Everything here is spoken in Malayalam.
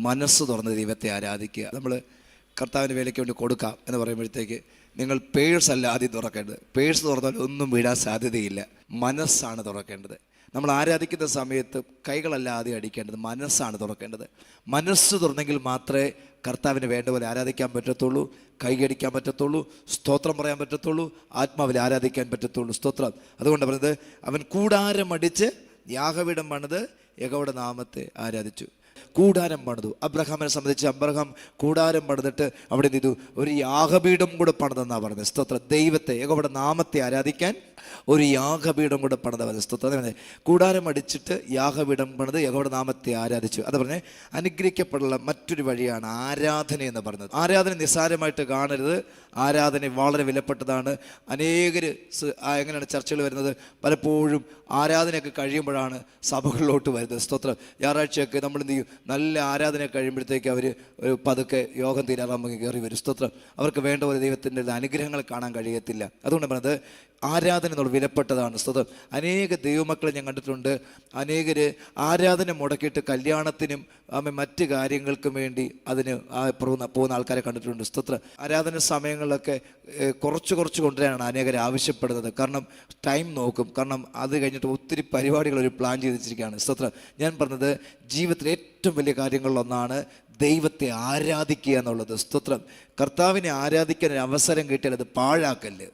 മനസ്സ് തുറന്ന് ദൈവത്തെ ആരാധിക്കുക. നമ്മൾ കർത്താവിൻ്റെ വേലയ്ക്ക് വേണ്ടി കൊടുക്കാം എന്ന് പറയുമ്പോഴത്തേക്ക് നിങ്ങൾ പേഴ്സല്ല ആദ്യം തുറക്കേണ്ടത്. പേഴ്സ് തുറന്നാൽ ഒന്നും വീഴാൻ സാധ്യതയില്ല. മനസ്സാണ് തുറക്കേണ്ടത്. നമ്മൾ ആരാധിക്കുന്ന സമയത്ത് കൈകളല്ല ആദ്യം അടിക്കേണ്ടത്, മനസ്സാണ് തുറക്കേണ്ടത്. മനസ്സ് തുറന്നെങ്കിൽ മാത്രമേ കർത്താവിന് വേണ്ട പോലെ ആരാധിക്കാൻ പറ്റത്തുള്ളൂ, കൈയടിക്കാൻ പറ്റത്തുള്ളൂ, സ്തോത്രം പറയാൻ പറ്റത്തുള്ളൂ, ആത്മാവിൽ ആരാധിക്കാൻ പറ്റത്തുള്ളൂ. സ്തോത്രം. അതുകൊണ്ട് പറഞ്ഞത്, അവൻ കൂടാരം അടിച്ച് യാഗപീഠം പണിത് യഹോവയുടെ നാമത്തെ ആരാധിച്ചു. കൂടാരം പണിതു. അബ്രഹാമിനെ സംബന്ധിച്ച് അബ്രഹാം കൂടാരം പണിതിട്ട് അവിടെ ചെയ്തു ഒരു യാഗപീഠം കൂടെ പണിതെന്നാണ് പറഞ്ഞത്. സ്തോത്രം. ദൈവത്തെ യഹോവയുടെ നാമത്തെ ആരാധിക്കാൻ ഒരു യാഗപീഠം കൂടെ പണിത. സ്തോത്രം. കൂടാരം അടിച്ചിട്ട് യാഗപീഠം പണിത് യഹോവയുടെ നാമത്തെ ആരാധിച്ചു. അത് പറഞ്ഞ് അനുഗ്രഹിക്കപ്പെടാനുള്ള മറ്റൊരു വഴിയാണ് ആരാധന എന്ന് പറയുന്നത്. ആരാധന നിസ്സാരമായിട്ട് കാണരുത്. ആരാധന വളരെ വിലപ്പെട്ടതാണ്. അനേകർ എങ്ങനെയാണ് ചർച്ചകൾ വരുന്നത്, പലപ്പോഴും ആരാധനയൊക്കെ കഴിയുമ്പോഴാണ് സഭകളിലോട്ട് വരുന്നത്. സ്തോത്രം. ഞായറാഴ്ചയൊക്കെ നമ്മൾ എന്ത് ചെയ്യും, നല്ല ആരാധന കഴിയുമ്പോഴത്തേക്ക് അവർ പതുക്കെ യോഗം തീരാറാകുമ്പോൾ കയറി വരും. സ്തോത്രം. അവർക്ക് വേണ്ട പോലെ ദൈവത്തിൻ്റെ അനുഗ്രഹങ്ങൾ കാണാൻ കഴിയത്തില്ല. അതുകൊണ്ട് പറഞ്ഞത് ആരാധന എന്നുള്ള വിലപ്പെട്ടതാണ്. സ്തോത്രം. അനേക ദൈവമക്കളെ ഞാൻ കണ്ടിട്ടുണ്ട്. അനേകർ ആരാധന മുടക്കിയിട്ട് കല്യാണത്തിനും മറ്റ് കാര്യങ്ങൾക്കും വേണ്ടി അതിന് പോകുന്ന ആൾക്കാരെ കണ്ടിട്ടുണ്ട്. സ്തോത്രം. ആരാധന സമയങ്ങളിലൊക്കെ കുറച്ച് കൊണ്ടുവരാനാണ് അനേകർ ആവശ്യപ്പെടുന്നത്. കാരണം ടൈം നോക്കും. കാരണം അത് കഴിഞ്ഞിട്ട് ഒത്തിരി പരിപാടികൾ ഒരു പ്ലാൻ ചെയ്ത് വെച്ചിരിക്കുകയാണ്. സ്തോത്രം. ഞാൻ പറഞ്ഞത് ജീവിതത്തിലെ ഏറ്റവും വലിയ കാര്യങ്ങളിലൊന്നാണ് ദൈവത്തെ ആരാധിക്കുക എന്നുള്ളത്. സ്തോത്രം. കർത്താവിനെ ആരാധിക്കാൻ ഒരു അവസരം കിട്ടിയാൽ അത് പാഴാക്കല്ല്.